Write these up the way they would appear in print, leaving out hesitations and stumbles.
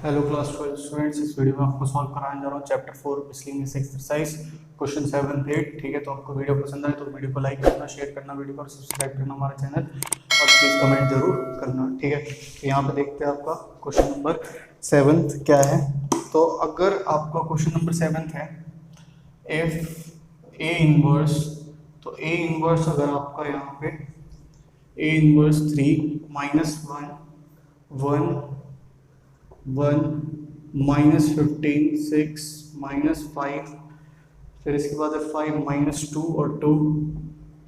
Hello class 12 students, इस video में आपको सॉल्व कराने जा रहा हूँ चैप्टर 4 मिसलेनियस एक्सरसाइज क्वेश्चन 7 8। ठीक है, तो आपको वीडियो पसंद आए तो वीडियो को लाइक करना, शेयर करना वीडियो को, और सब्सक्राइब करना हमारा चैनल, और प्लीज़ कमेंट जरूर करना। ठीक है, तो यहाँ पे देखते हैं आपका क्वेश्चन नंबर 7 क्या है। तो अगर आपका क्वेश्चन नंबर 7 है इफ ए इनवर्स, तो ए इनवर्स अगर आपका यहाँ पे ए इनवर्स 3 -1 1 -15 6 -5, फिर इसके बाद है 5 -2 और 2,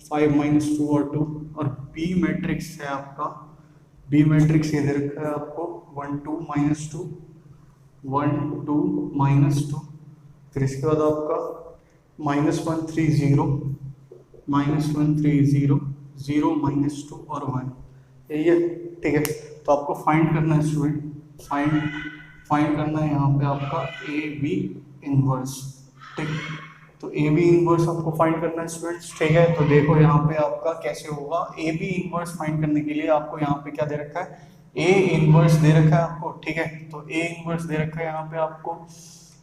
5 -2 और 2, और बी मैट्रिक्स है आपका, बी मैट्रिक्स ये दे रखा है आपको 1 2 -2 1 2 -2, फिर इसके बाद आपका -1 3 0 -1 3 0 0 -2 और 1, यही है। ठीक है, तो आपको फाइंड करना है स्टूडेंट, फाइंड करना है यहाँ पे आपका ए बी इनवर्स। ठीक, तो ए बी इनवर्स आपको फाइंड करना है स्टूडेंट्स। ठीक है, तो देखो यहाँ पे आपका कैसे होगा। ए बी इनवर्स फाइंड करने के लिए आपको यहाँ पे क्या दे रखा है, ए इनवर्स दे रखा है आपको। ठीक है, तो ए इनवर्स दे रखा है यहाँ पे आपको,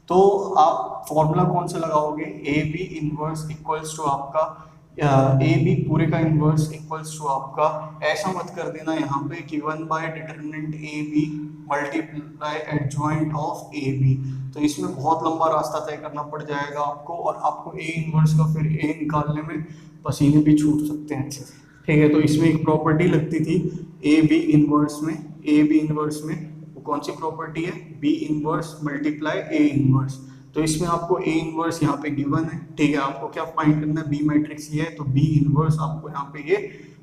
तो आप फॉर्मूला कौन सा लगाओगे, A B inverse equals to आपका ए बी पूरे का इनवर्स इक्वल्स टू आपका, ऐसा मत कर देना यहाँ पे कि 1 by determinant A B multiply adjoint of A B, तो इसमें बहुत लंबा रास्ता तय करना पड़ जाएगा आपको, और आपको ए इनवर्स का फिर ए निकालने में पसीने भी छूट सकते हैं अच्छे से। ठीक है, तो इसमें एक प्रॉपर्टी लगती थी ए बी इनवर्स में, ए बी इनवर्स में वो कौन सी प्रॉपर्टी है, B inverse multiply A inverse. तो इसमें आपको ए इनवर्स यहाँ पे गिवन है। ठीक है, आपको क्या फाइंड करना है, बी मैट्रिक्स ये है, तो बी इनवर्स आपको यहाँ पे ये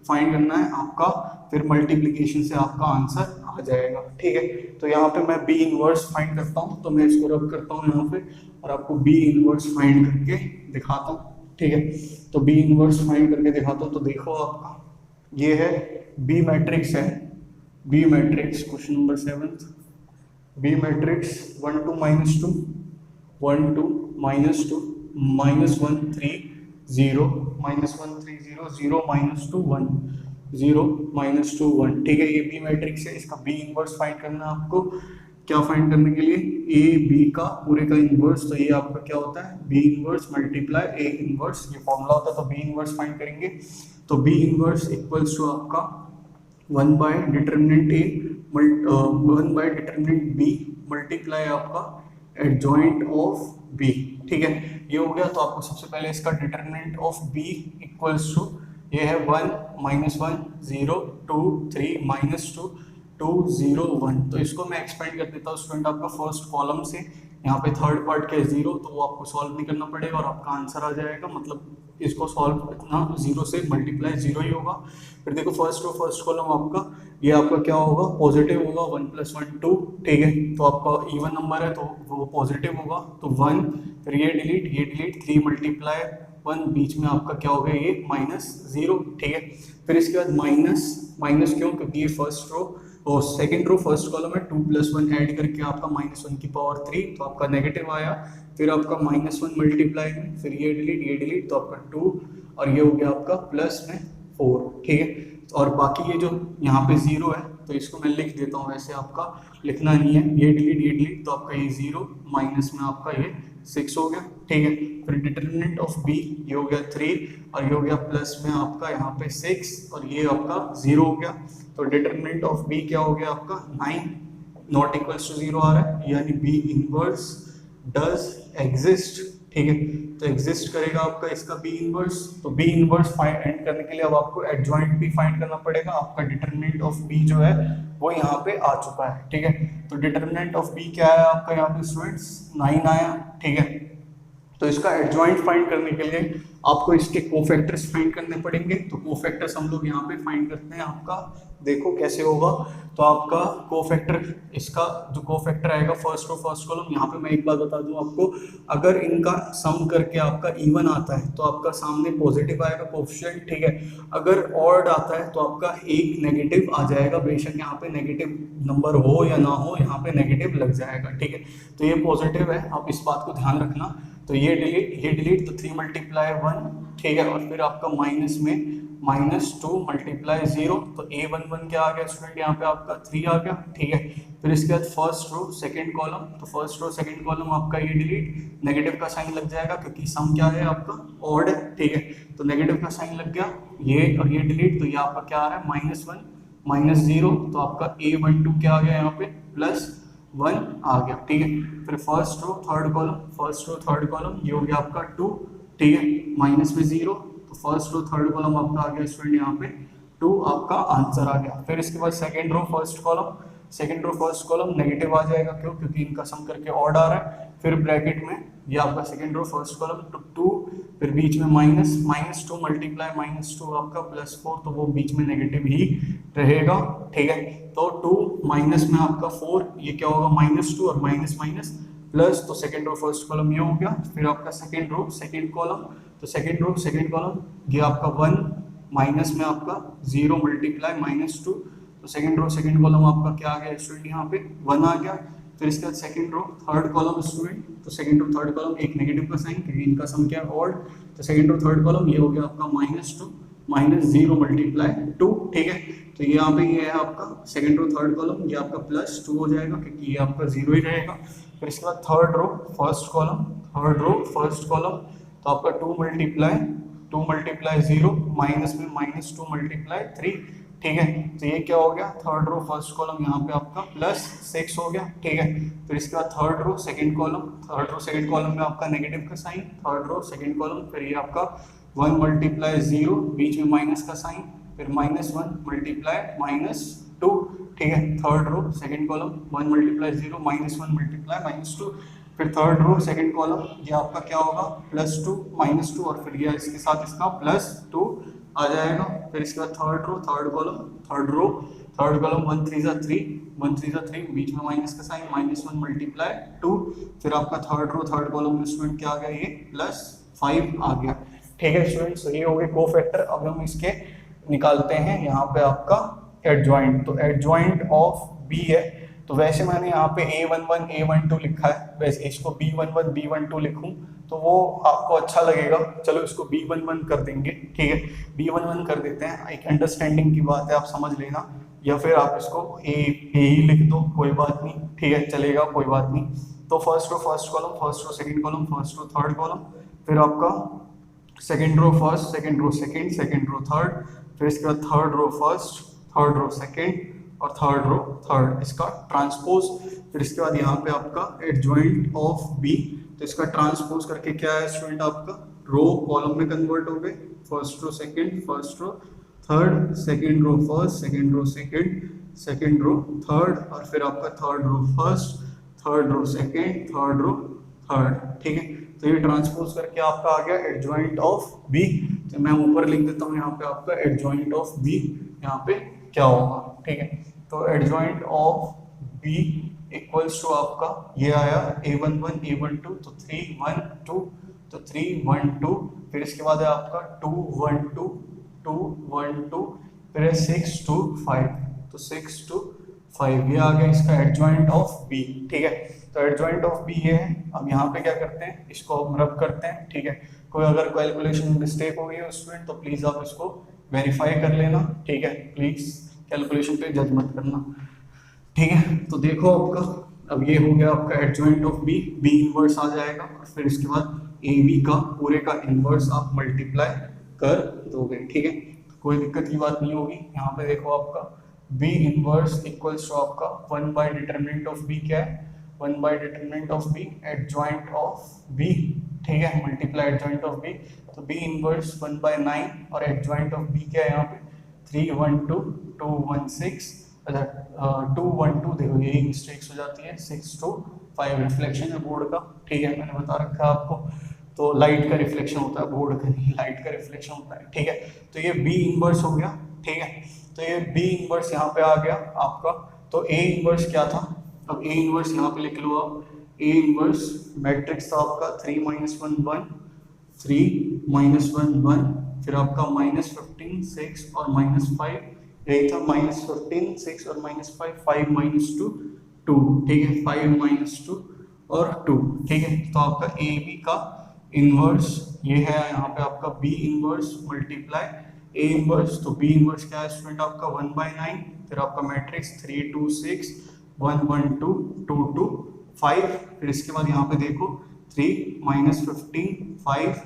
फाइंड करना है आपका, फिर मल्टीप्लिकेशन से आपका आंसर आ जाएगा। ठीक है, तो यहाँ पे मैं बी इनवर्स फाइंड करता हूँ, तो मैं इसको रब करता हूँ यहाँ पे और आपको बी इनवर्स फाइंड करके दिखाता हूँ। ठीक है, तो बी इनवर्स फाइंड करके दिखाता हूँ। तो देखो आपका ये है बी मैट्रिक्स है, B matrix question number 7, B matrix 1 2 -2 1 2 -2 -1 3 0 -1 3 0 0 -2 1 0 -2 1। ठीक है, ये बी मैट्रिक्स है, इसका बी इनवर्स फाइंड करना है आपको। क्या फाइंड करने के लिए, ए बी का पूरे का इनवर्स, तो ये आपका क्या होता है, B inverse multiply A inverse, ये फॉर्मूला होता है। तो बी इनवर्स फाइंड करेंगे, तो बी इनवर्स इक्वल्स टू आपका 1 by determinant A 1 by determinant B multiply आपका एडजॉइंट ऑफ बी। ठीक है, ये हो गया। तो आपको सबसे पहले इसका determinant of B equals to ये है 1 -1 0 2 3 -2 2 0 1। तो इसको मैं एक्सपेंड कर देता हूँ स्टूडेंट आपका फर्स्ट कॉलम से, यहाँ पे थर्ड पार्ट क्या है 0, तो वो आपको सॉल्व नहीं करना पड़ेगा और आपका आंसर आ जाएगा। मतलब इसको सॉल्व करना 0 से मल्टीप्लाई 0 ही होगा। फिर देखो फर्स्ट रो फर्स्ट कॉलम आपका, ये आपका क्या होगा, पॉजिटिव होगा, 1 + 1 2। ठीक है, तो आपका इवन नंबर है तो वो पॉजिटिव होगा, तो 1, फिर ये डिलीट 3 मल्टीप्लाई 1, बीच में आपका क्या हो गया, ये -0। ठीक है, फिर इसके बाद माइनस क्यों, क्योंकि ये फर्स्ट रो और सेकंड रो फर्स्ट कॉलम है, 2 + 1 ऐड करके आपका -1 की पावर 3, तो आपका नेगेटिव आया। फिर आपका -1 मल्टीप्लाई में, फिर ये डिलीट तो आपका 2, और ये हो गया आपका प्लस में 4। ठीक है, और बाकी ये जो यहाँ पे 0 है तो इसको मैं लिख देता हूँ, वैसे आपका लिखना नहीं है, ये डिलीट तो आपका ये 0 माइनस में आपका ये 6 हो गया। ठीक है, फिर डिटरमिनेंट ऑफ बी ये हो गया 3, और ये हो गया प्लस में आपका यहाँ पे 6, और ये आपका 0 हो गया। तो डिटरमिनेंट ऑफ बी क्या हो गया आपका 9, नॉट इक्वल्स टू 0 आ रहा है, यानी बी इनवर्स डज एग्जिस्ट। ठीक है, तो एग्जिस्ट करेगा आपका इसका बी इनवर्स। तो बी इनवर्स फाइंड करने के लिए अब आपको एडजॉइंट भी फाइंड करना पड़ेगा। आपका डिटरमिनेंट ऑफ बी जो है वो यहाँ पे आ चुका है। ठीक है, तो डिटरमिनेंट ऑफ बी क्या है आपका यहाँ पे स्टूडेंट्स, 9 आया। ठीक है, तो इसका एडजॉइंट फाइंड करने के लिए आपको इसके कोफैक्टर्स फाइंड करने पड़ेंगे। तो कोफैक्टर्स हम लोग यहाँ पे फाइंड करते हैं, आपका देखो कैसे होगा। तो आपका कोफैक्टर, इसका जो कोफैक्टर आएगा फर्स्ट रो फर्स्ट कॉलम, यहाँ पे मैं एक बात बता दूं आपको, अगर इनका सम करके आपका इवन आता है तो आपका सामने पॉजिटिव आएगा कोफिशिएंट। ठीक है, अगर ऑड आता है तो आपका एक नेगेटिव आ जाएगा, बेशक यहाँ पे नेगेटिव नंबर हो या ना हो, यहाँ पे नेगेटिव लग जाएगा। ठीक है, तो ये पॉजिटिव है, आप इस बात को ध्यान रखना। तो ये डिलीट तो 3 मल्टीप्लाई 1, ठीक है, और फिर आपका माइनस में -2 मल्टीप्लाई 0, तो A11 क्या आ गया स्टूडेंट, यहाँ पे आपका 3 आ गया, ठीक है। फिर इसके बाद फर्स्ट रो सेकंड कॉलम, तो फर्स्ट रो सेकंड कॉलम आपका ये डिलीट, नेगेटिव का साइन लग जाएगा क्योंकि सम क्या है आपका ऑड है, ठीक है, तो नेगेटिव का साइन लग गया, ये और ये डिलीट, तो ये आपका क्या आ रहा है -1 -0, तो आपका A12 क्या आ गया यहाँ पे +1 आ गया, ठीक है। फिर फर्स्ट रो थर्ड कॉलम ये हो गया आपका 2, ठीक है, माइनस में 0, तो फर्स्ट रो थर्ड कॉलम आपका आ गया स्टूडेंट यहाँ पे 2 आपका आंसर आ गया। फिर इसके बाद second row first column negative आ जाएगा, क्यों, क्योंकि इनका सम करके ऑड आ रहा है। फिर ब्रैकेट में ये आपका सेकंड रो फर्स्ट कॉलम तो 2, फिर बीच में -2 मल्टीप्लाई -2 आपका +4, तो वो बीच में नेगेटिव ही रहेगा, ठीक है। तो 2 माइनस में आपका 4, ये क्या होगा -2 और माइनस प्लस, तो सेकंड रो फर्स्ट कॉलम ये हो गया। फिर आपका सेकंड रो सेकंड कॉलम, तो सेकंड कॉलम ये आपका 1 माइनस में आपका 0 मल्टीप्लाई -2, तो सेकंड रो सेकंड कॉलम आपका क्या आ गया स्टूडेंट, यहाँ पे 1 आ गया। फिर इसके बाद second row third column student, तो सेकंड रो थर्ड कॉलम एक नेगेटिव का साइन क्योंकि इनका सम क्या है ऑड, तो सेकंड रो थर्ड कॉलम ये हो गया आपका -2 -0 मल्टीप्लाई 2, ठीक है। तो यहाँ पे ये है आपका सेकंड रो थर्ड कॉलम, ये आपका +2 हो जाएगा क्योंकि ये आपका 0 ही रहेगा। फिर इसके बाद थर्ड रो फर्स्ट कॉलम, तो आपका 2 मल्टीप्लाई 0 माइनस में -2 मल्टीप्लाई 3, ठीक है। तो ये क्या हो गया, थर्ड रो फर्स्ट कॉलम यहाँ पे आपका +6 हो गया, ठीक है। फिर इसके बाद थर्ड रो सेकंड कॉलम में आपका नेगेटिव का sign, third row second column, फिर ये आपका 1 मल्टीप्लाई 0 बीच में माइनस का साइन, फिर -1 मल्टीप्लाई -2, ठीक है। Third row second column 1 multiply 0 -1 multiply -2, फिर थर्ड रो सेकंड कॉलम ये आपका क्या होगा +2 -2, और फिर ये इसके साथ इसका +2 आ जाएगा। फिर इसके बाद थर्ड रो थर्ड कॉलम 1 3 जा 3 बीच में माइनस का साइन -1 मल्टीप्लाई 2, फिर आपका थर्ड रो थर्ड कॉलम में स्टूडेंट क्या आ गया, ये +5 आ गया, ठीक है स्टूडेंट्स। तो ये हो गए कोफैक्टर। अब हम इसके निकालते हैं यहाँ पे आपका एडजॉइंट, तो एडजॉइंट ऑफ बी है, तो वैसे मैंने यहाँ पे A11 A12 लिखा है, वैसे इसको B11 B12 लिखूं तो वो आपको अच्छा लगेगा, चलो इसको B11 कर देंगे, ठीक है, B11 कर देते हैं। एक अंडरस्टैंडिंग की बात है, आप समझ लेना, या फिर आप इसको ए ही लिख दो, कोई बात नहीं, ठीक है, चलेगा, कोई बात नहीं। तो first row first column, first row second column, first row third column, फिर आपका second row first, second row second, second row third, फिर इसके बाद third row first, third row second और थर्ड रो थर्ड, इसका ट्रांसपोज। फिर इसके बाद यहाँ पे आपका एडजॉइंट ऑफ बी, तो इसका ट्रांसपोज करके क्या है स्टूडेंट, आपका रो कॉलम में कन्वर्ट हो गए, first row second, first row third, second row first, second row second, second row third, और फिर आपका third row first, third row second, third row third, ठीक है। तो ये ट्रांसपोज करके आपका आ गया एडजॉइंट ऑफ बी। तो मैं ऊपर लिख देता हूँ यहाँ पे आपका एडजॉइंट ऑफ बी यहाँ पे क्या होगा, ठीक है। तो adjoint of B equals to आपका ये आया A11 A12, तो 3 1 2, तो 3 1 2, फिर इसके बाद है आपका 2 1 2 2 1 2, फिर है 6 2 5, तो 6 2 5 ये आ गया इसका एडजॉइंट ऑफ बी, ठीक है। तो एडजॉइंट ऑफ बी ये है। अब यहाँ पे क्या करते हैं, इसको हम रब करते हैं, ठीक है। कोई अगर कैलकुलेशन मिस्टेक हो गई है स्टूडेंट तो प्लीज आप इसको वेरीफाई कर लेना, ठीक है, प्लीज कैलकुलेशन पे जज मत करना, ठीक है। तो देखो आपका अब ये हो गया आपका adjoint of B, B inverse आ जाएगा, और फिर इसके बाद ए बी का पूरे का इनवर्स आप मल्टीप्लाई कर दोगे, ठीक है, कोई दिक्कत की बात नहीं होगी। यहाँ पे देखो आपका बी इनवर्स इक्वल्स टू आपका 1 बाय डिटरमिनेंट ऑफ बी क्या है, 1 by determinant of B adjoint of B, ठीक है, मल्टीप्लाई एडजॉइंट ऑफ बी, तो बी इनवर्स 1 बाय 9 और एडजॉइंट ऑफ बी क्या है यहाँ पे 3 1 2 2 1 6, अच्छा 2 1 2, देखो यही मिस्टेक्स हो जाती है, 6 2 5 रिफ्लेक्शन है बोर्ड का, ठीक है, मैंने बता रखा है आपको। तो लाइट का रिफ्लेक्शन होता है, बोर्ड का नहीं, लाइट का रिफ्लेक्शन होता है, ठीक है। तो ये बी इनवर्स हो गया, ठीक है। तो ये बी इनवर्स यहाँ पे आ गया आपका। तो ए इनवर्स क्या था, अब ए इनवर्स यहाँ पे लिख लो आप, ए इनवर्स मैट्रिक्स था आपका 3 1 1 3 1 1, फिर आपका -15 6 और -5, यही था -15 6 और -5 5 -2 2, ठीक है, 5 -2 और 2, ठीक है। तो आपका ए बी का इनवर्स, ये है यहाँ पे आपका B inverse multiply A inverse. तो बी इनवर्स क्या है स्टूडेंट आपका 1/9, फिर आपका मैट्रिक्स 3 2 6 1 1 2 2 2 5, फिर इसके बाद यहाँ पे देखो 3 -15 5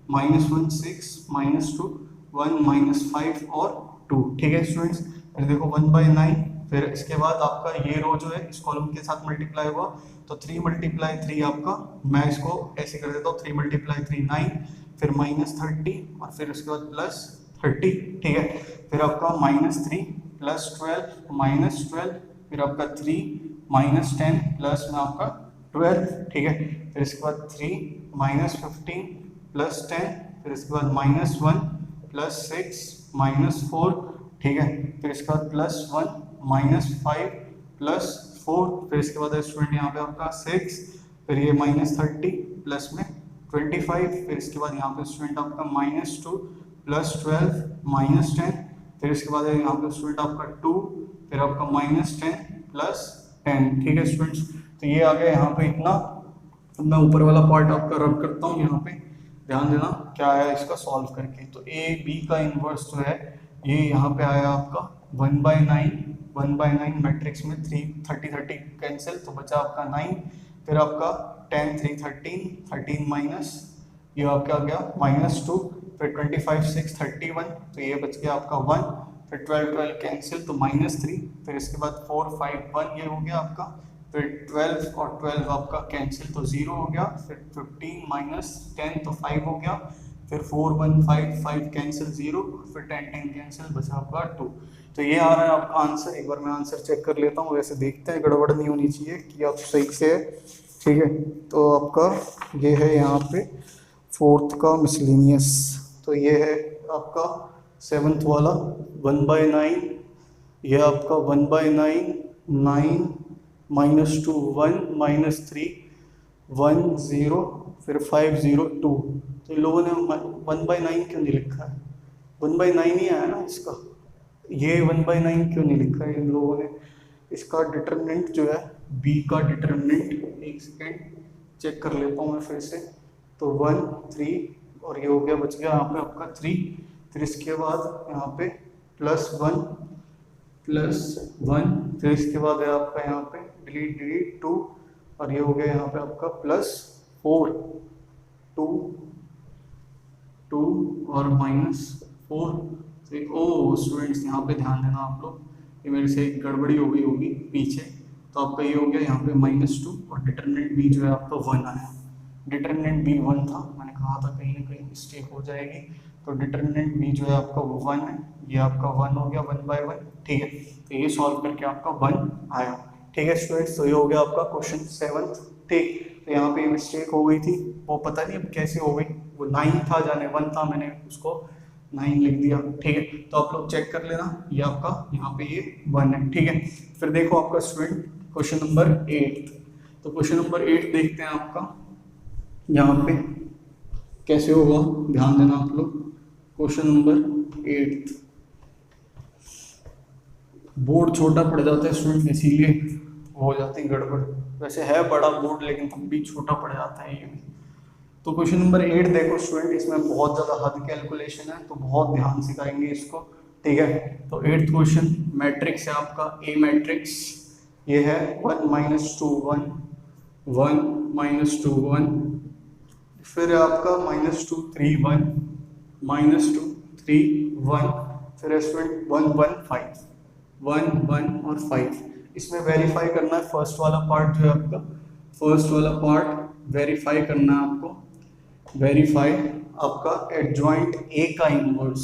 -1 6 -2 1 -5 और 2, ठीक है स्टूडेंट्स। फिर देखो 1/9, फिर इसके बाद आपका ये रो जो है इस कॉलम के साथ मल्टीप्लाई हुआ, तो 3 × 3 आपका, मैं इसको ऐसे कर देता हूँ 3 × 3 9, फिर -30 और फिर उसके बाद +30, ठीक है। फिर आपका -3 +12 -12, फिर आपका 3 -10 प्लस में आपका 12, ठीक है। फिर इसके बाद 3 -15 +10, फिर इसके बाद -1 +6 -4, ठीक है। फिर इसके बाद +1 -5 +4, फिर इसके बाद स्टूडेंट यहाँ पे आपका 6, फिर ये -30 प्लस में 25, फिर इसके बाद यहाँ पे स्टूडेंट आपका -2 +12 -10, फिर इसके बाद यहाँ पे स्टूडेंट आपका 2, फिर आपका -10 +10, ठीक है स्टूडेंट्स। तो ये आ गया यहाँ पे इतना। मैं ऊपर वाला पार्ट आपका रब करता हूँ, यहाँ पे ध्यान देना क्या है इसका सॉल्व करके। तो ए बी का इनवर्स जो है ये यहाँ पे आया आपका 1/9 मैट्रिक्स में 3 30 30 कैंसिल, तो बचा आपका 9, फिर आपका 10 3 13 13 माइनस ये आपका आ गया -2, फिर 25 6 31, तो ये बच गया आपका 1, फिर 12 12 कैंसिल तो -3, फिर इसके बाद 4 5 1 ये हो गया आपका, फिर 12 और 12 आपका कैंसिल तो 0 हो गया, फिर 15 -10 तो 5 हो गया, फिर 4 1 5 5 कैंसिल 0, फिर 10 10 कैंसिल बचा आपका 2। तो ये आ रहा है आपका आंसर। एक बार मैं आंसर चेक कर लेता हूँ, वैसे देखते हैं गड़बड़ नहीं होनी चाहिए कि आप सही से है, ठीक है। तो आपका ये है यहाँ पे 4th का मिसलेनियस, तो ये है आपका 7th वाला 1/9, ये आपका 1/9 9 -2 1 -3 1 0, फिर 5 0 2। तो इन लोगों ने 1/9 क्यों नहीं लिखा है? 1/9 ही आया ना इसका, ये 1/9 क्यों नहीं लिखा है इन लोगों ने? इसका डिटरमिनेंट जो है बी का डिटरमिनेंट, एक सेकेंड चेक कर लेता हूँ मैं फिर से। तो 1 3 और ये हो गया, बच गया यहाँ पे आपका 3, फिर इसके बाद यहाँ पे +1 +1, फिर इसके बाद है आपका यहाँ पे डिलीट 2, और ये हो गया यहाँ पे आपका +4 2 2 और -4। ओ स्टूडेंट्स यहाँ पे ध्यान देना आप लोग, ये मेरे से एक गड़बड़ी हो गई होगी पीछे। तो आपका ये हो गया यहाँ पे -2 और डिटरमिनेंट बी जो है आपका 1 आया। डिटरमिनेंट बी 1 था, मैंने कहा था कहीं ना कहीं मिस्टेक हो जाएगी। तो डिटरमिनेंट बी जो है आपका 1 है, ये आपका 1 हो गया 1/1, ठीक है। तो ये सॉल्व करके आपका 1 आया, ठीक है स्टूडेंट्स। तो ये हो गया आपका क्वेश्चन 7th, ठीक। तो यहाँ पे मिस्टेक हो गई थी, वो पता नहीं अब कैसे हो गई, वो 9 था जाने 1 था, मैंने उसको 9 लिख दिया, ठीक है। तो आप लोग चेक कर लेना, ये आपका यहाँ पे ये 1 है, ठीक है। फिर देखो आपका स्टूडेंट क्वेश्चन नंबर 8। तो क्वेश्चन नंबर 8 देखते हैं आपका यहाँ पे कैसे होगा, ध्यान देना आप लोग। क्वेश्चन नंबर 8, बोर्ड छोटा पड़ जाता है स्टूडेंट, इसीलिए हो जाती है गड़बड़। वैसे है बड़ा बोर्ड लेकिन तब भी छोटा पड़ जाता है ये भी। तो क्वेश्चन नंबर 8 देखो स्टूडेंट, इसमें बहुत ज़्यादा हद कैलकुलेशन है, तो बहुत ध्यान सिखाएंगे इसको, ठीक है। तो 8th क्वेश्चन मैट्रिक्स है आपका ए मैट्रिक्स, ये है 1 -2 1 1 -2 1, फिर आपका -2 3 1 -2 3 1, फिर स्टूडेंट 1 1 5 1 1 और 5। इसमें वेरीफाई करना है फर्स्ट वाला पार्ट जो है आपका, फर्स्ट वाला पार्ट वेरीफाई करना है आपको। वेरीफाई आपका एडजॉइंट ए का इनवर्स,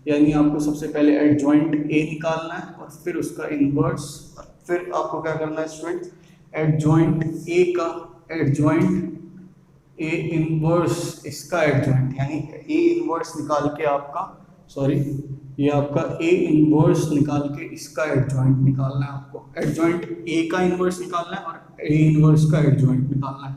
यानी आपको सबसे पहले एडजॉइंट ए निकालना है और फिर उसका इनवर्स, और फिर आपको क्या करना है स्टूडेंट, एडजॉइंट ए का एडजॉइंट ए इनवर्स इसका एडजॉइंट, यानी ए इनवर्स निकाल के आपका, सॉरी ये आपका ए इनवर्स निकाल के इसका एडजॉइंट निकालना है आपको। एडजॉइंट ए का इनवर्स निकालना है और ए इनवर्स का एडजॉइंट निकालना है।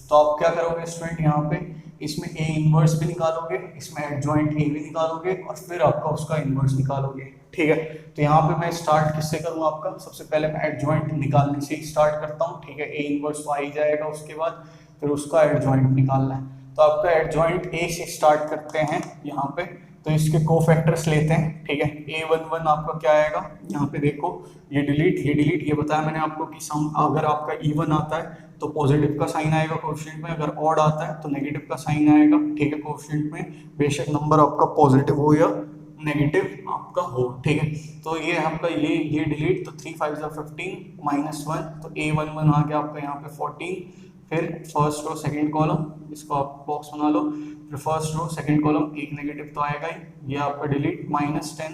तो आप क्या करोगे स्टूडेंट, यहाँ पे इसमें ए इनवर्स भी निकालोगे, इसमें एडजॉइंट ए भी निकालोगे और फिर आपका उसका इनवर्स निकालोगे, ठीक है। तो यहाँ पे मैं स्टार्ट किससे करूँ आपका, सबसे पहले मैं एडजॉइंट निकालने से स्टार्ट करता हूँ, ठीक है। ए इनवर्स तो आ ही जाएगा, उसके बाद फिर उसका एडजॉइंट निकालना है। तो आपका एडजॉइंट ए से स्टार्ट करते हैं यहाँ पे, तो इसके कोफैक्टर्स लेते हैं, ठीक है। A11 आपका क्या आएगा, यहाँ पे देखो ये डिलीट ये बताया मैंने आपको कि सम अगर आपका इवन आता है तो पॉजिटिव का साइन आएगा कोएफिशिएंट में, अगर ऑड आता है तो नेगेटिव का साइन आएगा, ठीक है, कोएफिशिएंट में, बेशक नंबर आपका पॉजिटिव हो या नेगेटिव आपका हो, ठीक है। तो ये आपका ये डिलीट, तो 3 5 15 -1, तो A11 आ गया आपका यहाँ पे 14, फिर फर्स्ट रो सेकंड कॉलम, इसको आप बॉक्स बना लो, फिर फर्स्ट रो सेकंड कॉलम, एक नेगेटिव तो आएगा ही, ये आपका डिलीट -10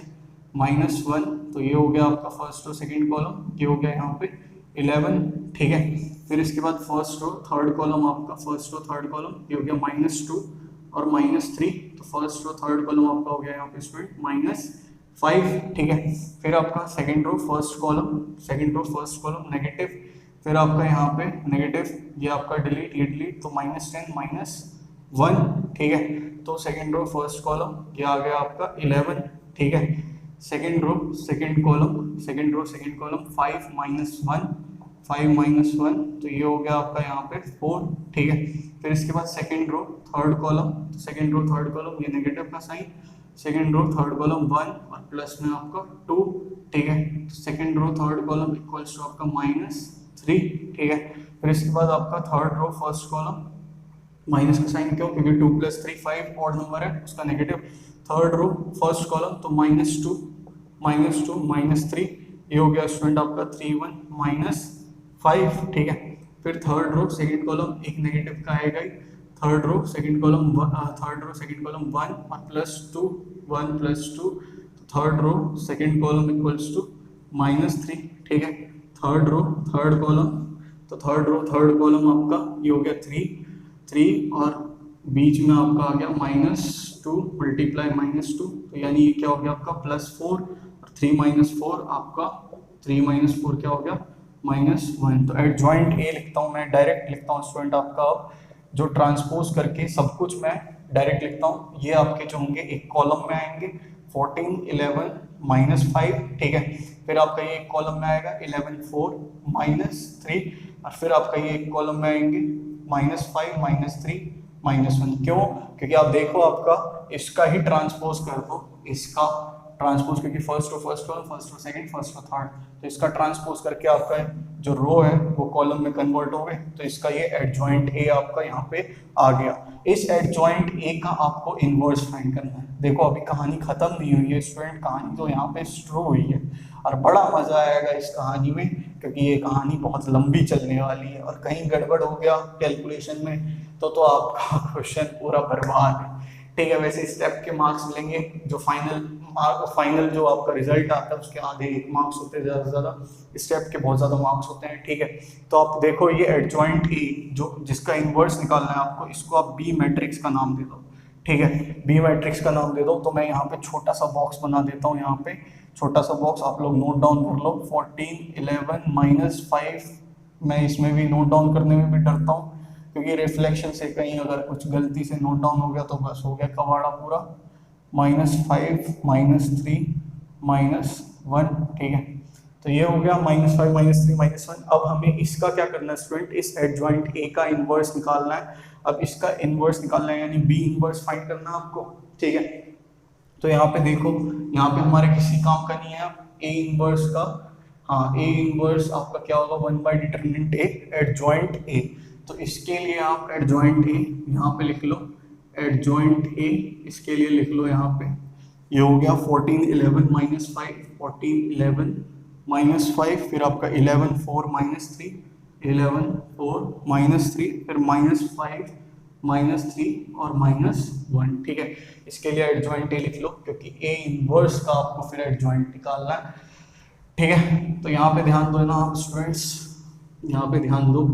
-1, तो ये हो गया आपका फर्स्ट रो सेकंड कॉलम, ये हो गया यहाँ पे 11, ठीक है। फिर इसके बाद फर्स्ट रो थर्ड कॉलम आपका, फर्स्ट रो थर्ड कॉलम, ये हो गया -2 और -3, तो फर्स्ट रो थर्ड कॉलम आपका हो गया यहाँ पे स्टूडेंट -5, ठीक है। फिर आपका second row first column negative, फिर आपका यहाँ पे नेगेटिव, ये आपका डिलीट ये डिलीट, तो -10 -1, ठीक है। तो सेकंड रो फर्स्ट कॉलम, ये आ गया आपका 11, ठीक है। सेकंड रो सेकंड कॉलम 5 -1, तो ये हो गया आपका यहाँ पे 4, ठीक है। फिर इसके बाद सेकंड रो थर्ड कॉलम, ये नेगेटिव का sign, second row third column 1 और प्लस में आपका 2, ठीक है। तो second row third column equals to आपका -3, ठीक है। फिर इसके बाद आपका third row first column, minus का साइन क्यों, क्योंकि 2 + 3 5 ऑड नंबर है, उसका negative. Third row first column, तो -2 -3, ये हो गया स्टूडेंट आपका 3 1 -5, ठीक है। फिर थर्ड रो सेकंड कॉलम, एक नेगेटिव का आएगा ही, थर्ड रो सेकंड कॉलम 1 और +2 1 +2, तो third row second column equals to -3, ठीक है। थर्ड रो थर्ड कॉलम, तो थर्ड रो थर्ड कॉलम आपका ये हो गया 3 और बीच में आपका आ गया -2 मल्टीप्लाई -2, तो यानी ये क्या हो गया आपका +4 और 3 -4 आपका 3 -4 क्या हो गया -1। तो एडजॉइंट ए लिखता हूँ मैं, डायरेक्ट लिखता हूँ स्टूडेंट आपका, जो ट्रांसपोज करके सब कुछ मैं डायरेक्ट लिखता हूँ। ये आपके जो होंगे एक कॉलम में आएंगे 14 11 -5, ठीक है। फिर आपका ये एक कॉलम में आएगा 11 4 -3 और फिर आपका ये एक कॉलम में आएंगे -5 -3 -1। क्यों, क्योंकि आप देखो आपका इसका ही ट्रांसपोज कर दो, इसका ट्रांसपोज, क्योंकि first row second first row third, तो इसका ट्रांसपोज करके आपका जो रो है वो कॉलम में कन्वर्ट हो गए, तो इसका ये एडजॉइंट ए आपका यहाँ पे आ गया। इस एडजॉइंट ए का आपको इनवर्स फाइंड करना है। देखो अभी कहानी खत्म नहीं हुई है स्टूडेंट, कहानी तो यहाँ पे शुरू हुई है और बड़ा मजा आएगा इस कहानी में, क्योंकि ये कहानी बहुत लंबी चलने वाली है और कहीं गड़बड़ हो गया कैलकुलेशन में तो आपका क्वेश्चन पूरा बर्बाद है, ठीक है। वैसे स्टेप के मार्क्स मिलेंगे, जो फाइनल जो आपका रिजल्ट आता है उसके आधे 1 मार्क्स होते हैं, ज़्यादा से ज़्यादा स्टेप के बहुत ज़्यादा मार्क्स होते हैं, ठीक है। तो आप देखो ये एडजॉइंट ए जो जिसका इनवर्स निकालना है आपको, इसको आप बी मैट्रिक्स का नाम दे दो, ठीक है, बी मैट्रिक्स का नाम दे दो। तो मैं यहाँ पे छोटा सा बॉक्स बना देता हूँ, यहाँ पे छोटा सा बॉक्स आप लोग नोट डाउन कर लो, 14 11 -5, मैं इसमें भी नोट डाउन करने में भी डरता हूँ, क्योंकि रिफ्लेक्शन से कहीं अगर कुछ गलती से नोट डाउन हो गया तो बस हो गया कबाड़ा पूरा। -5 -3 -1, ठीक है। तो ये हो गया -5 -3 -1। अब हमें इसका क्या करना है स्टूडेंट, इस एडजॉइंट ए का इनवर्स निकालना है। अब इसका इनवर्स निकालना है यानी बी इनवर्स फाइंड करना है आपको, ठीक है। तो यहाँ पे देखो, यहाँ पे हमारे किसी काम का नहीं है, ए इनवर्स का, हाँ ए इनवर्स आपका क्या होगा 1/डिटरमिनेंट ए एडजॉइंट ए। तो इसके लिए आप एडजॉइंट ए यहाँ पे लिख लो, एडजॉइंट ए इसके लिए लिख लो यहाँ पे, ये हो गया 14 11 -5 14 11 -5, फिर आपका 11 4 -3 11 4 -3, फिर -5 -3 और -1, ठीक है। इसके लिए एडजॉइंट ए लिख लो, क्योंकि ए इनवर्स का आपको फिर एडजॉइंट निकालना है, ठीक है। तो यहाँ पे ध्यान दो ना आप स्टूडेंट्स, यहाँ पे ध्यान दो।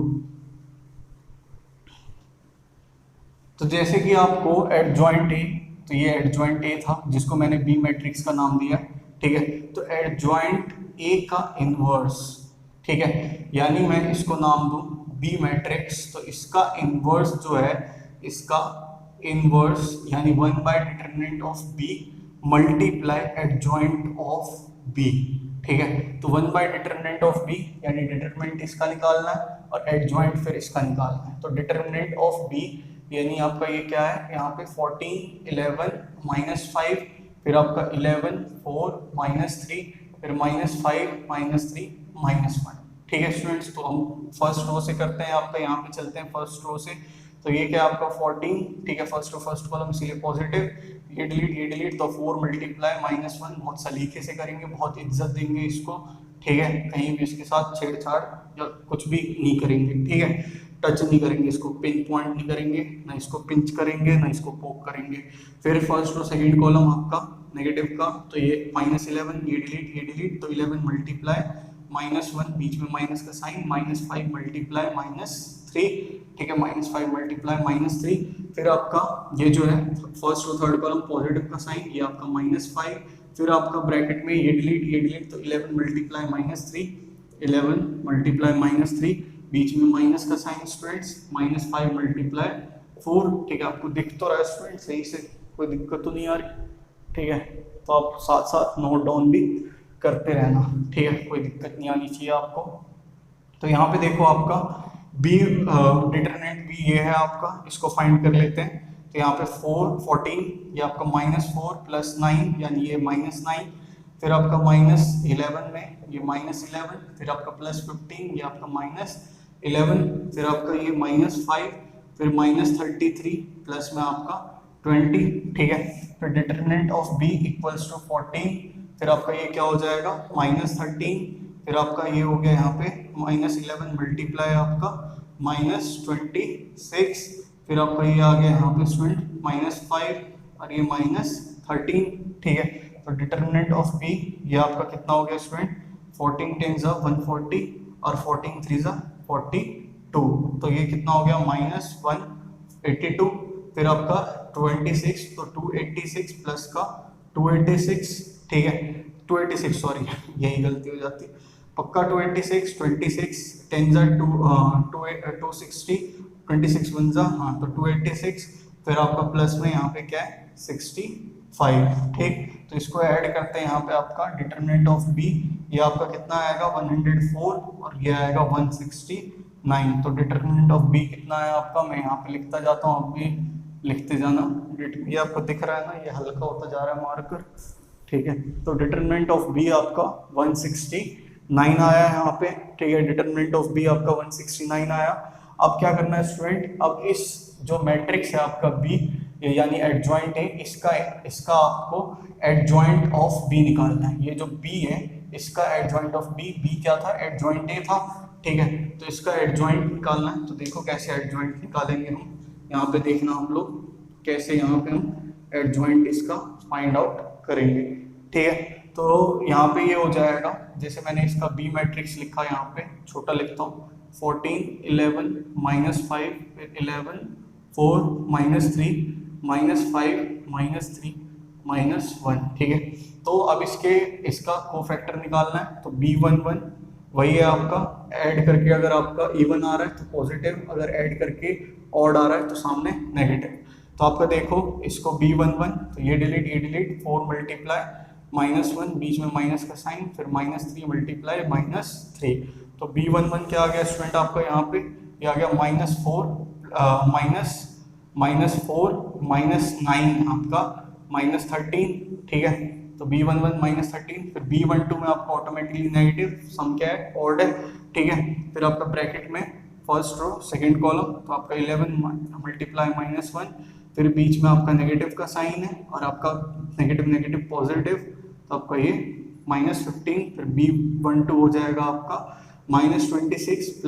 तो जैसे कि आपको एडजॉइंट ए, तो ये एडजॉइंट ए था जिसको मैंने बी मैट्रिक्स का नाम दिया, ठीक है। तो एडजॉइंट ए का इनवर्स, ठीक है, यानी मैं इसको नाम दूं बी मैट्रिक्स, तो इसका इनवर्स जो है, इसका इनवर्स यानी one by determinant of B multiply adjoint of B, ठीक है। तो 1/डिटरमिनेंट ऑफ बी यानी डिटरमिनेंट इसका निकालना है और एडजॉइंट फिर इसका निकालना है। तो डिटरमिनेंट ऑफ बी यानी आपका ये क्या है, यहाँ पे 14 11 -5, फिर आपका 11 4 -3, फिर -5 -3 -1। ठीक है स्टूडेंट्स, तो हम फर्स्ट रो से करते हैं, आपका यहाँ पे चलते हैं फर्स्ट रो से। तो ये क्या आपका 14, ठीक है, फर्स्ट रो फर्स्ट कॉलम इसीलिए पॉजिटिव, ये डिलीट, तो 4 मल्टीप्लाई -1, बहुत सलीके से करेंगे, बहुत इज्जत देंगे इसको, ठीक है, कहीं भी इसके साथ छेड़छाड़ या कुछ भी नहीं करेंगे, ठीक है, टच नहीं करेंगे इसको, पिन पॉइंट नहीं करेंगे, ना इसको पिंच करेंगे, ना इसको पोक करेंगे। फिर फर्स्ट रो सेकंड कॉलम आपका नेगेटिव का, तो ये -11, ये डिलीट, तो 11 मल्टीप्लाई -1, बीच में माइनस का साइन, -5 मल्टीप्लाई -3, ठीक है, -5 मल्टीप्लाई -3, फिर आपका ये जो है first row third column positive का साइन, ये आपका -5, फिर आपका ब्रैकेट में ये डिलीट, तो 11 मल्टीप्लाई -3, 11 मल्टीप्लाई -3, बीच में माइनस का साइन स्टूडेंट्स, -5 मल्टीप्लाई 4, ठीक है, आपको दिख तो रहा है स्टूडेंट सही से, कोई दिक्कत तो नहीं आ रही, ठीक है, तो आप साथ साथ नोट डाउन भी करते रहना, ठीक है, कोई दिक्कत नहीं आनी चाहिए आपको। तो यहाँ पे देखो आपका बी डिटरमिनेंट भी ये है आपका, इसको फाइंड कर लेते हैं। तो यहाँ पे 14, ये आपका -4 + 9, यानी ये -9, फिर आपका -11 में ये -11, फिर आपका +15, ये आपका -11, फिर आपका ये -5, फिर -33, प्लस में आपका 20, ठीक है, फिर determinant of b equals to 14, फिर आपका ये क्या हो जाएगा -13, फिर आपका ये हो गया यहाँ पे -11 मल्टीप्लाई आपका -26, फिर आपका ये आ गया यहाँ पे स्टूडेंट -5 और ये -13, ठीक है। तो डिटरमिनेंट ऑफ b ये आपका कितना हो गया स्टूडेंट, 14 10 140 और 14 3 42, तो ये कितना हो गया -182, फिर आपका 26, तो 286 प्लस का 286, ठीक है, 286 सॉरी यही गलती हो जाती है, पक्का 26 10 260, 26 1 हाँ, तो 286, फिर आपका प्लस में यहाँ पे क्या है 65, ठीक। तो इसको ऐड करते हैं, यहाँ पे आपका डिटरमिनेंट ऑफ b ये आपका कितना आएगा 104 और ये आएगा 169। तो डिटरमिनेंट ऑफ b कितना है आपका, मैं यहाँ पे लिखता जाता हूँ, आप भी लिखते जाना, ये आपको दिख रहा है ना, ये हल्का होता जा रहा है मार्कर, ठीक है। तो डिटरमिनेंट ऑफ b आपका 169 आया है यहाँ पे, ठीक है, डिटरमिनेंट ऑफ b आपका 169 आया। अब क्या करना है स्टूडेंट, अब इस जो मैट्रिक्स है आपका b यानी एडजॉइंट है, इसका आपको एडजॉइंट ऑफ b निकालना है। ये जो b है इसका एडजॉइंट ऑफ b क्या था, एडजॉइंट a था, ठीक है, तो इसका एडजॉइंट निकालना है। तो देखो कैसे एडजॉइंट निकालेंगे हम, यहाँ पे देखना हम लोग कैसे यहाँ पे हम एडजॉइंट इसका फाइंड आउट करेंगे, ठीक है। तो यहाँ पे ये हो जाएगा, जैसे मैंने इसका b मैट्रिक्स लिखा, यहाँ पे छोटा लिखता हूँ, 14 11 -5, फिर 11 4 -3 -5 -3 -1, ठीक है। तो अब इसका कोफैक्टर निकालना है, तो b11 वही है आपका, ऐड करके अगर आपका इवन आ रहा है तो पॉजिटिव, अगर ऐड करके ऑड आ रहा है तो सामने नेगेटिव। तो आपका देखो इसको b11, तो ये डिलीट 4 मल्टीप्लाई -1, बीच में माइनस का साइन, फिर -3 मल्टीप्लाई -3, तो b11 क्या आ गया स्टूडेंट आपका, यहाँ पे ये आ गया -4 -9 आपका -13, ठीक है। तो b11 -13, फिर b12 में आपका ऑटोमेटिकली नेगेटिव, सम क्या है ऑड है, ठीक है। फिर आपका ब्रैकेट में फर्स्ट रो सेकंड कॉलम, तो आपका 11 मल्टीप्लाई -1, फिर बीच में आपका नेगेटिव का साइन है और आपका नेगेटिव पॉजिटिव, तो आपका ये -15, फिर b12 हो जाएगा आपका -26 +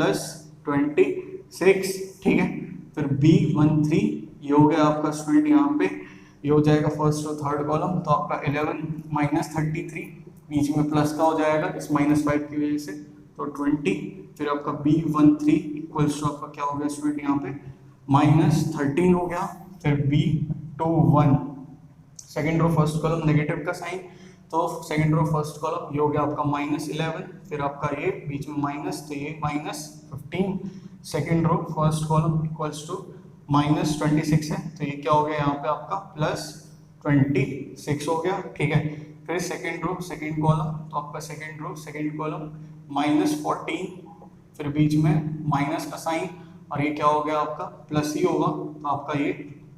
26, ठीक है। फिर b13 ये हो गया आपका स्टूडेंट, यहाँ पे ये हो जाएगा फर्स्ट रो थर्ड कॉलम, तो आपका 11 -33, बीच में प्लस का हो जाएगा इस -5 की वजह से, तो 20, फिर आपका b13 इक्वल्स टू आपका क्या हो गया स्टूडेंट, यहाँ पे -13 हो गया, फिर b21 second row first column negative का साइन, तो सेकेंड रो फर्स्ट कॉलम ये हो गया आपका -11, फिर आपका ये बीच में माइनस, तो ये -15, second row first column equals to -26 है, तो ये क्या हो गया यहाँ पे आपका +26 हो गया, ठीक है। फिर सेकेंड रो सेकेंड कॉलम, तो आपका सेकेंड रो सेकेंड कॉलम -14, फिर बीच में माइनस का साइन, और ये क्या हो गया आपका प्लस ही होगा, तो आपका ये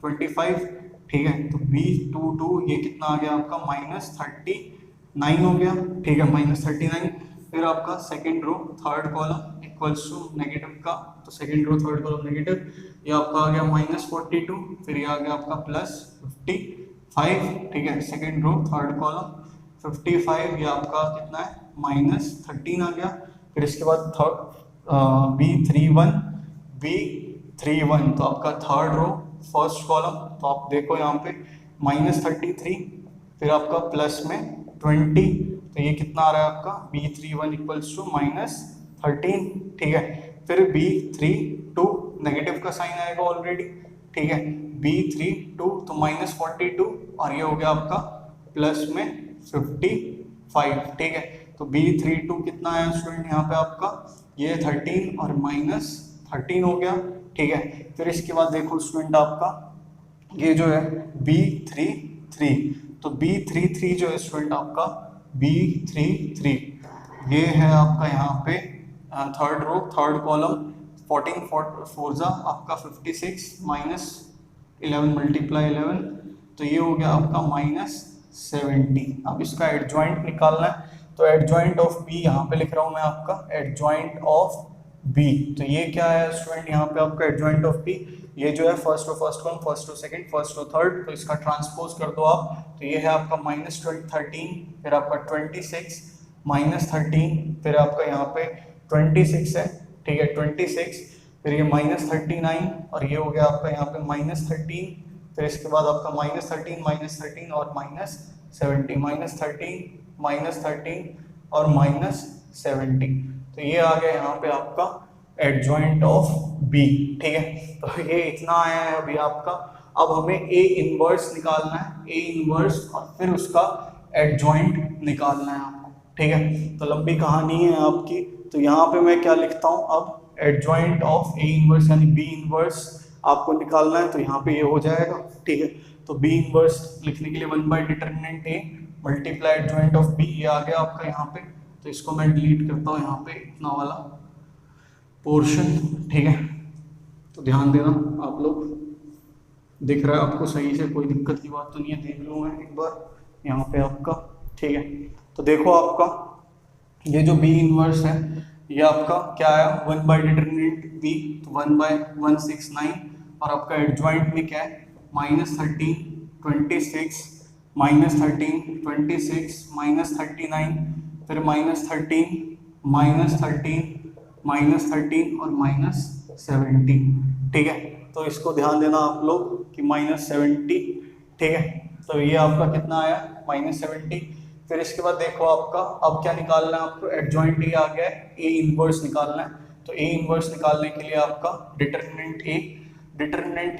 25, ठीक है। तो B22 ये कितना आ गया आपका -39 हो गया, ठीक है, -39। फिर आपका second row third column equals to negative का, तो second row third column negative, ये आपका आ गया -42, फिर ये आ गया आपका +55, ठीक है। सेकेंड रो थर्ड कॉलम 55, ये आपका कितना है -13 आ गया। फिर इसके बाद थर्ड B31, तो आपका थर्ड रो फर्स्ट कॉलम, तो आप देखो यहाँ पे -33, फिर आपका प्लस में 20, तो ये कितना आ रहा है आपका B31 इक्वल्स टू -13, ठीक है। फिर B32 नेगेटिव का साइन आएगा ऑलरेडी, ठीक है। B32 तो -42, और ये हो गया आपका प्लस में 55, ठीक है। तो B32 कितना आया स्टूडेंट यहाँ पे आपका, ये 13 और -13 हो गया, ठीक है। फिर इसके बाद देखो स्टूडेंट आपका ये जो है B33, तो B33 जो है स्टूडेंट आपका B33 ये है आपका यहाँ पे थर्ड रो थर्ड कॉलम 14 4 जा आपका 56 -11 मल्टीप्लाई 11, तो ये हो गया आपका -70। अब इसका एडजॉइंट निकालना है, तो एडजॉइंट ऑफ बी यहाँ पे लिख रहा हूँ मैं आपका एडजॉइंट ऑफ बी, तो ये क्या है स्टूडेंट यहाँ पे आपका एडजॉइंट ऑफ बी, ये जो है first row first column first row second first row third, तो इसका ट्रांसपोज कर दो आप, तो ये है आपका -13, फिर आपका 26 -13, फिर आपका यहाँ पे 26 है, ठीक है 26, फिर ये -39 और ये हो गया आपका यहाँ पे -13, फिर इसके बाद आपका -13 और -70 -13 और -70, तो ये आ गया यहाँ पे आपका एडजॉइंट ऑफ बी, ठीक है। तो ये इतना आया है अभी आपका। अब हमें ए इनवर्स निकालना है, ए इनवर्स और फिर उसका एडजॉइंट निकालना है आपको, ठीक है। तो लंबी कहानी है आपकी, तो यहाँ पे मैं क्या लिखता हूँ अब एडजॉइंट ऑफ ए इनवर्स यानी बी इनवर्स आपको निकालना है, तो यहाँ पे ये हो जाएगा, ठीक है। तो बी इनवर्स लिखने के लिए 1/डिटरमिनेंट A multiply adjoint of B, ये आ गया आपका यहाँ पे, तो इसको मैं डिलीट करता हूँ यहाँ पे इतना वाला पोर्शन, ठीक है। तो ध्यान देना आप लोग, दिख रहा है आपको सही से, कोई दिक्कत की बात तो नहीं है, देख लूँ मैं एक बार यहाँ पे आपका, ठीक है। तो देखो आपका ये जो बी इनवर्स है ये आपका क्या आया 1/डिटरमिनेंट बी, तो 1/169, और आपका एडजॉइंट में क्या है -13 26 -13 26 -39, फिर -13 -13 और -70, ठीक है। तो इसको ध्यान देना आप लोग कि -70, ठीक है। तो ये आपका कितना आया -70। फिर इसके बाद देखो आपका अब क्या निकालना है आपको, एडजॉइंट ए आ गया है, ए इनवर्स निकालना है। तो ए इनवर्स निकालने के लिए आपका डिटरमिनेंट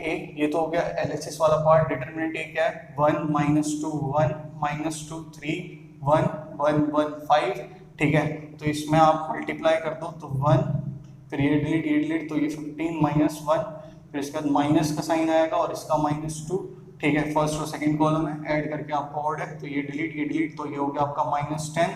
ए ये तो हो गया एलएचएस वाला पार्ट, डिटरमिनेंट ए क्या है 1 -2 1 -2 3 1 1 1 5, ठीक है। तो इसमें आप मल्टीप्लाई कर दो तो 1, फिर ये डिलीट तो ये 15 -1, फिर इसके बाद माइनस का साइन आएगा और इसका -2, ठीक है। फर्स्ट और सेकंड कॉलम है, ऐड करके आपका ऑड है, तो ये डिलीट तो ये हो गया आपका -10,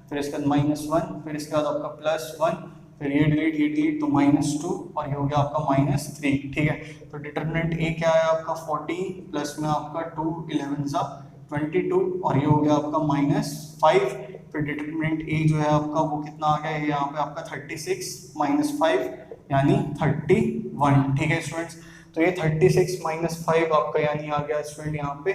फिर इसके बाद -1, फिर इसके बाद आपका +1, फिर ये डिलीट तो -2 और ये हो गया आपका -3, ठीक है। तो डिटरमिनेंट ए क्या है आपका 14 प्लस में आपका 2 11 22 और ये हो गया आपका -5, फिर डिटरमिनेंट ए जो है आपका वो कितना आ गया है यहाँ पे आपका 36 -5 यानी 31, ठीक है स्टूडेंट्स। तो ये 36 -5 आपका यानी आ गया स्टूडेंट यहाँ पे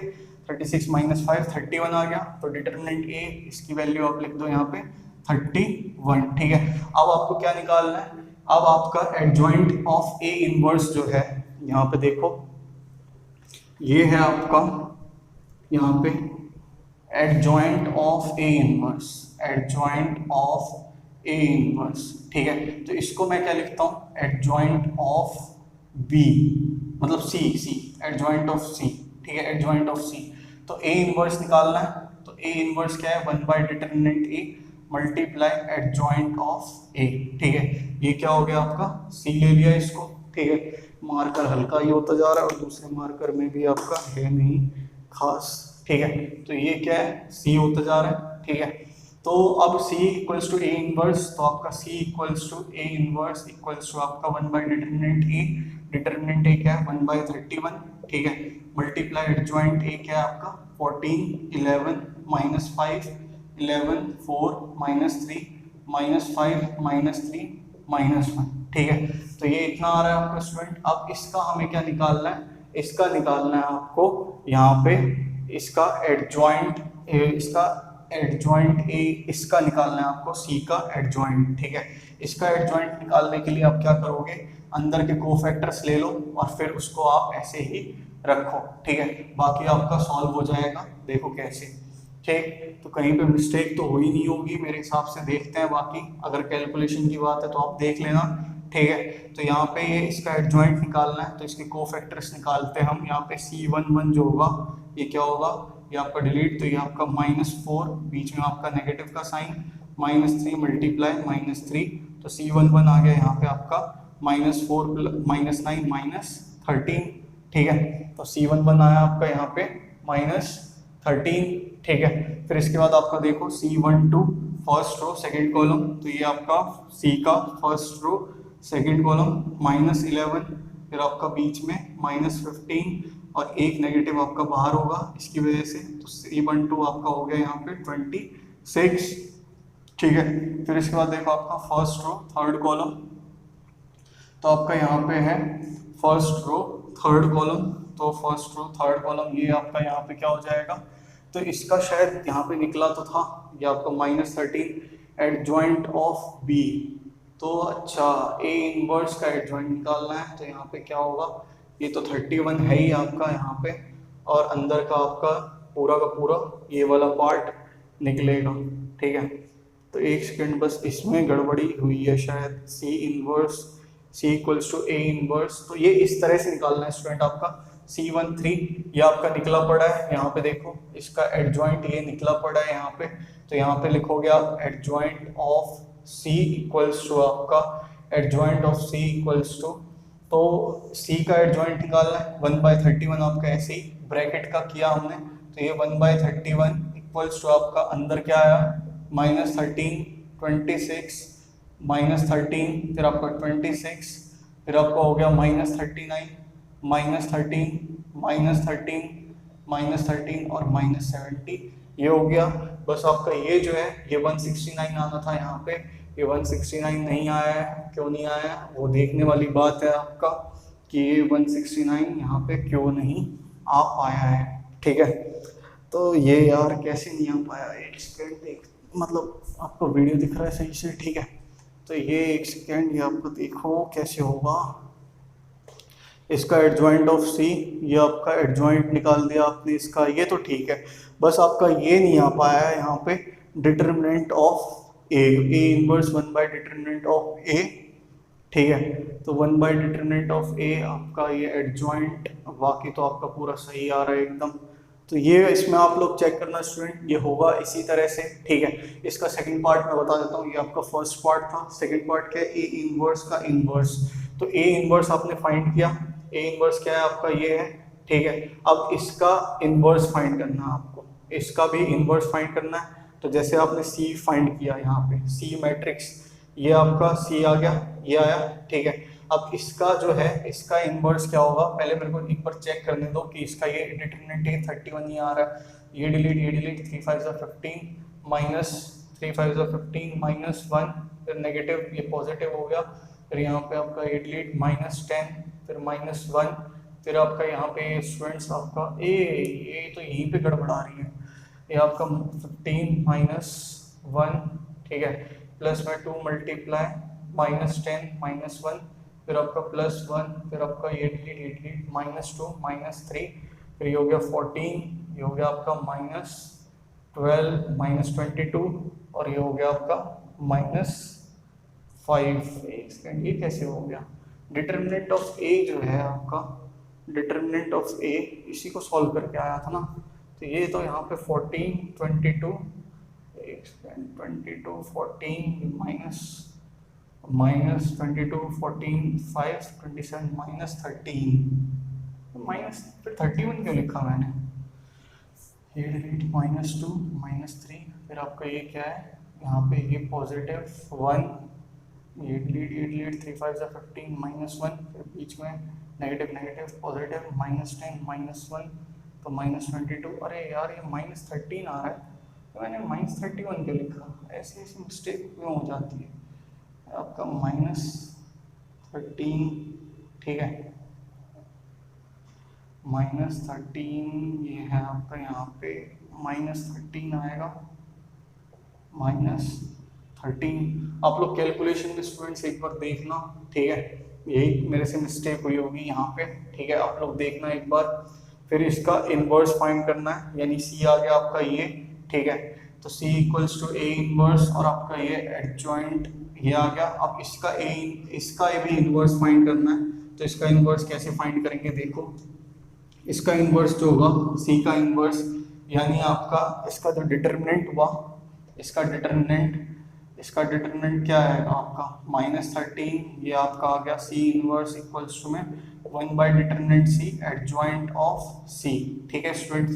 36 -5 31 आ गया। तो डिटरमिनेंट ए इसकी वैल्यू आप लिख दो यहाँ पे 31, ठीक है। अब आपको क्या निकालना है, अब आपका एडजॉइंट ऑफ ए इनवर्स जो है यहाँ पे देखो, ये है आपका यहाँ पे adjoint of A inverse, adjoint of A inverse, ठीक है। तो इसको मैं क्या लिखता हूँ एडजॉइंट ऑफ बी, मतलब सी एडजॉइंट ऑफ सी, ठीक है, एडजॉइंट ऑफ सी। तो ए इनवर्स निकालना है, तो ए इनवर्स क्या है 1/डिटरमिनेंट A multiply adjoint of A, ठीक है। ये क्या हो गया आपका सी ले लिया इसको, ठीक है। मार्कर हल्का ही होता जा रहा है और दूसरे मार्कर में भी आपका है नहीं खास, ठीक है। तो ये क्या है सी होता जा रहा है, ठीक है। तो अब c equals to A inverse, तो आपका c equals to A inverse equals to आपका 1 बाई डिटर्मिनेंट ए क्या है 1/31, ठीक है, मल्टीप्लाई एडजॉइंट ए क्या है आपका 14 11 -5 11 4 -3 -5 -3 -1, ठीक है। तो ये इतना आ रहा है आपका स्टूडेंट। अब इसका हमें क्या निकालना है, इसका निकालना है आपको यहाँ पे इसका एडजॉइंट ए, इसका निकालना है आपको सी का एडजॉइंट, ठीक है। इसका एडजॉइंट निकालने के लिए आप क्या करोगे, अंदर के कोफैक्टर्स ले लो और फिर उसको आप ऐसे ही रखो, ठीक है, बाकी आपका सॉल्व हो जाएगा। देखो कैसे, ठीक, तो कहीं पे मिस्टेक तो हुई नहीं होगी मेरे हिसाब से। देखते हैं बाकी, अगर कैलकुलेशन की बात है तो आप देख लेना, ठीक है। तो यहाँ पे ये इसका एडजॉइंट निकालना है, तो इसके कोफैक्टर्स निकालते हैं हम। यहाँ पे C11 जो होगा ये क्या होगा, ये आपका डिलीट, तो ये आपका -4, बीच में आपका नेगेटिव का साइन, -3 मल्टीप्लाई -3, तो C11 आ गया यहाँ पे आपका -4 -9 -13, ठीक है। तो C11 आया आपका यहाँ पे -13, ठीक है। फिर इसके बाद आपका देखो C12 first row second column, तो ये आपका C का फर्स्ट रो सेकंड कॉलम -11, फिर आपका बीच में -15 और एक नेगेटिव आपका बाहर होगा इसकी वजह से, तो C12 आपका हो गया यहाँ पे 26, ठीक है। फिर इसके बाद देखो आपका फर्स्ट रो थर्ड कॉलम, तो आपका यहाँ पे है फर्स्ट रो थर्ड कॉलम, तो फर्स्ट रो थर्ड कॉलम ये आपका यहाँ पे क्या हो जाएगा, तो इसका शायद यहाँ पे निकला तो था ये आपका -13 एडजॉइंट ऑफ बी, तो अच्छा ए इनवर्स का एडजॉइंट निकालना है, तो यहाँ पे क्या होगा, ये तो 31 है ही आपका यहाँ पे, और अंदर का आपका पूरा का पूरा ये वाला पार्ट निकलेगा, ठीक है। तो एक सेकंड बस, इसमें गड़बड़ी हुई है शायद, C equals to A inverse, तो ये इस तरह से निकालना है स्टूडेंट आपका C13, ये आपका निकला पड़ा है यहाँ पे देखो, इसका एडजॉइंट ये निकला पड़ा है यहाँ पे, तो यहाँ पे लिखोगे आप adjoint of C equals to आपका adjoint of C equals to, तो C का एडजॉइंट निकालना है 1/31, आपका ऐसे ही ब्रैकेट का किया हमने, तो ये 1/31 इक्वल्स टू आपका अंदर क्या आया -13 26 -13, फिर आपका 26, फिर आपका हो गया -39 -13 -13 और -70, ये हो गया। बस आपका ये जो है ये 169 आना था यहाँ पे, ये 169 नहीं आया है, क्यों नहीं आया वो देखने वाली बात है आपका, कि ये 169 यहाँ पे क्यों नहीं आ पाया है, ठीक है। तो ये यार कैसे नहीं आ पाया, एक सेकेंड देख, मतलब आपको वीडियो दिख रहा है सही से, ठीक है। तो ये एक सेकेंड, ये आपको देखो कैसे होगा, इसका एडजॉइंट ऑफ C, ये आपका एडजॉइंट निकाल दिया आपने इसका, ये तो ठीक है, बस आपका ये नहीं आ पाया है यहाँ पे determinant of A inverse one by determinant of A, ठीक है। तो 1/डिटर्मिनेंट ऑफ ए आपका ये एडजॉइंट, बाकी तो आपका पूरा सही आ रहा है एकदम। तो ये इसमें आप लोग चेक करना स्टूडेंट, ये होगा इसी तरह से, ठीक है। इसका सेकंड पार्ट मैं बता देता हूँ, ये आपका फर्स्ट पार्ट था, सेकंड पार्ट क्या है, ए इनवर्स का इनवर्स, तो ए इनवर्स आपने फाइंड किया, ए इनवर्स क्या है आपका ये है, ठीक है। अब इसका इनवर्स फाइंड करना है आपको, इसका भी इनवर्स फाइंड करना है, तो जैसे आपने C फाइंड किया यहाँ पे C मैट्रिक्स, ये आपका C आ गया, ये आया, ठीक है। अब इसका जो है इसका इनवर्स क्या होगा, पहले मेरे को एक बार चेक करने दो कि इसका ये डिटर्मिनेंट 31 नहीं आ रहा है, ये डिलीट 3 5 15 -3 5 15 -1, फिर नेगेटिव ये पॉजिटिव हो गया, फिर यहाँ पे आपका ये डिलीट -10, फिर -1, फिर आपका यहाँ पे स्टूडेंट्स आपका ये तो यहीं पे गड़बड़ा रही है, ये आपका 15 -1, ठीक है, प्लस में 2 मल्टीप्लाई -10 -1, फिर आपका +1, फिर आपका ये डिलीट -2 -3, फिर ये हो गया 14, ये हो गया आपका -12 -22, और ये हो गया आपका -5। एक सेकंड, ये कैसे हो गया, डिटर्मिनेंट ऑफ ए जो है आपका, डिटर्मिनेंट ऑफ ए इसी को सॉल्व करके आया था ना, तो ये तो यहाँ पे 14 22 22 14 -22 14 5 27 -13, फिर 31 क्यों लिखा मैंने, ये डिलीट -2 -3, फिर आपका ये क्या है यहाँ पे ये +1, ये डिलीट 3 5 15 -1, फिर बीच में नेगेटिव नेगेटिव पॉजिटिव -10 -1 तो -22। अरे यार ये -13 आ रहा है, तो मैंने -31 क्यों लिखा? ऐसी ऐसी मिस्टेक क्यों हो जाती है? आपका -13, ठीक है, -13 ये है आपका, यहाँ पे -13 आएगा, -13। आप लोग कैलकुलेशन में स्टूडेंट्स एक बार देखना, ठीक है, यही मेरे से मिस्टेक हुई होगी यहाँ पे, ठीक है, आप लोग देखना एक बार। फिर इसका इनवर्स फाइंड करना है, यानी सी आ गया आपका ये, ठीक है, तो C = A इनवर्स और आपका ये एडजॉइंट ये आ गया। अब इसका ये भी इनवर्स फाइंड करना है, तो इसका इनवर्स कैसे फाइंड करेंगे? देखो, इसका इनवर्स जो होगा C का इनवर्स, यानी आपका इसका जो डिटर्मिनेंट हुआ, इसका डिटर्मिनेंट क्या है आपका -13, ये आपका आ गया C इनवर्स इक्वल्स टू में 1/डिटर्मिनेंट C एडजॉइंट ऑफ C, ठीक है स्टूडेंट्स।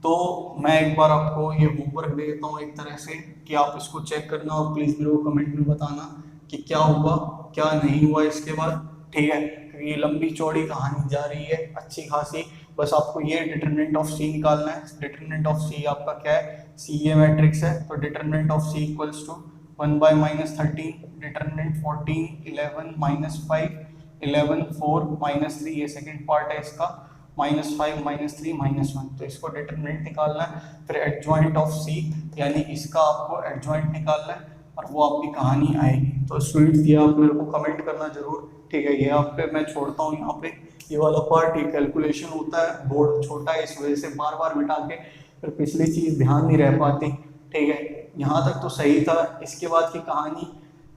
तो मैं एक बार आपको ये होमवर्क दे देता हूँ एक तरह से, कि आप इसको चेक करना और प्लीज़ मेरे को कमेंट में बताना कि क्या हुआ क्या नहीं हुआ इसके बाद, ठीक है, क्योंकि ये लंबी चौड़ी कहानी जा रही है अच्छी खासी। बस आपको ये डिटर्मिनेंट ऑफ C निकालना है। डिटर्मिनेंट ऑफ C आपका क्या है? C ये मैट्रिक्स है, तो determinant of C equals to 1/-13, determinant 14 11 -5 11 4 -3, ये सेकंड पार्ट है इसका, -5 -3 -1, तो इसको डिटर्मिनेंट निकालना है। फिर एडजॉइंट ऑफ C, यानी इसका आपको एडजॉइंट निकालना है, और वो आपकी कहानी आएगी। तो स्टूडेंट्स ये आप मेरे को कमेंट करना जरूर, ठीक है। ये आप पे मैं छोड़ता हूँ यहाँ पे ये वाला पार्ट, ये कैलकुलेशन होता है, बोर्ड छोटा है इस वजह से बार बार मिटा के फिर पिछली चीज़ ध्यान नहीं रह पाती, ठीक है। यहाँ तक तो सही था, इसके बाद की कहानी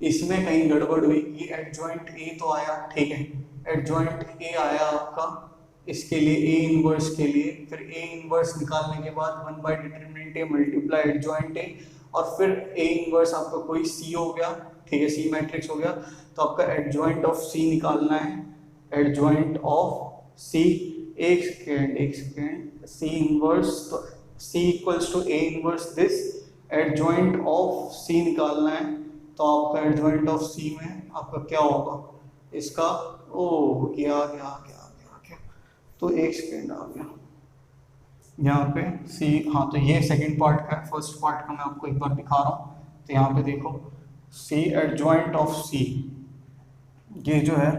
इसमें कहीं गड़बड़ हुई। ये एडजॉइंट A तो आया, ठीक है, एडजॉइंट A आया आपका इसके लिए A इनवर्स के लिए, फिर A इनवर्स निकालने के बाद 1/डिटर्मिनेंट A मल्टीप्लाई एडजॉइंट A, और फिर A इनवर्स आपका कोई C हो गया, ठीक है, C मैट्रिक्स हो गया, तो आपका एडजॉइंट ऑफ C निकालना है। एडजॉइंट ऑफ C, एक सेकेंड, C इनवर्स, तो C equals to A inverse this, adjoint of C निकालना है, तो आपका एडजॉइंट ऑफ C में आपका क्या होगा इसका, ओ ये आ गया, तो एक सेकेंड आ गया यहाँ पे C, हाँ, तो ये सेकंड पार्ट का है, फर्स्ट पार्ट का मैं आपको एक बार दिखा रहा हूँ। तो यहाँ पे देखो C एडजॉइंट ऑफ C, ये जो है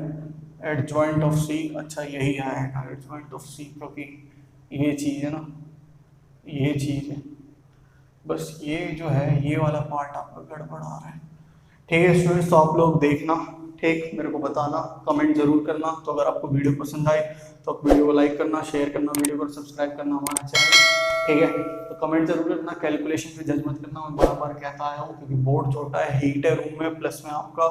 एडजॉइंट ऑफ C, अच्छा यही आएगा एडजॉइंट ऑफ C, क्योंकि ये चीज़ है ना, ये चीज़ है, बस ये जो है ये वाला पार्ट आपका गड़बड़ आ रहा है, ठीक है स्टूडेंट्स। तो आप लोग देखना, ठीक, मेरे को बताना, कमेंट जरूर करना। तो अगर आपको वीडियो पसंद आए तो आप वीडियो को लाइक करना, शेयर करना, वीडियो को सब्सक्राइब करना हमारा चैनल, ठीक है। तो कमेंट जरूर करना, कैलकुलेशन पे जज मत करना, मैं बार बार कहता आया हूँ, क्योंकि बोर्ड छोटा है, हीट है रूम में, प्लस में आपका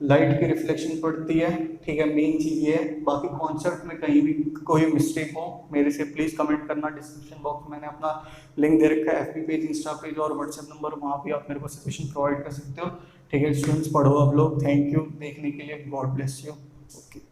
लाइट की रिफ्लेक्शन पड़ती है, ठीक है, मेन चीज़ ये है। बाकी कॉन्सेप्ट में कहीं भी कोई मिस्टेक हो मेरे से प्लीज़ कमेंट करना। डिस्क्रिप्शन बॉक्स में मैंने अपना लिंक दे रखा है, FB पेज, इंस्टा पेज और व्हाट्सएप नंबर, वहाँ भी आप मेरे को सजेशन प्रोवाइड कर सकते हो, ठीक है स्टूडेंट्स। पढ़ो आप लोग, थैंक यू देखने के लिए, गॉड ब्लेस यू, ओके।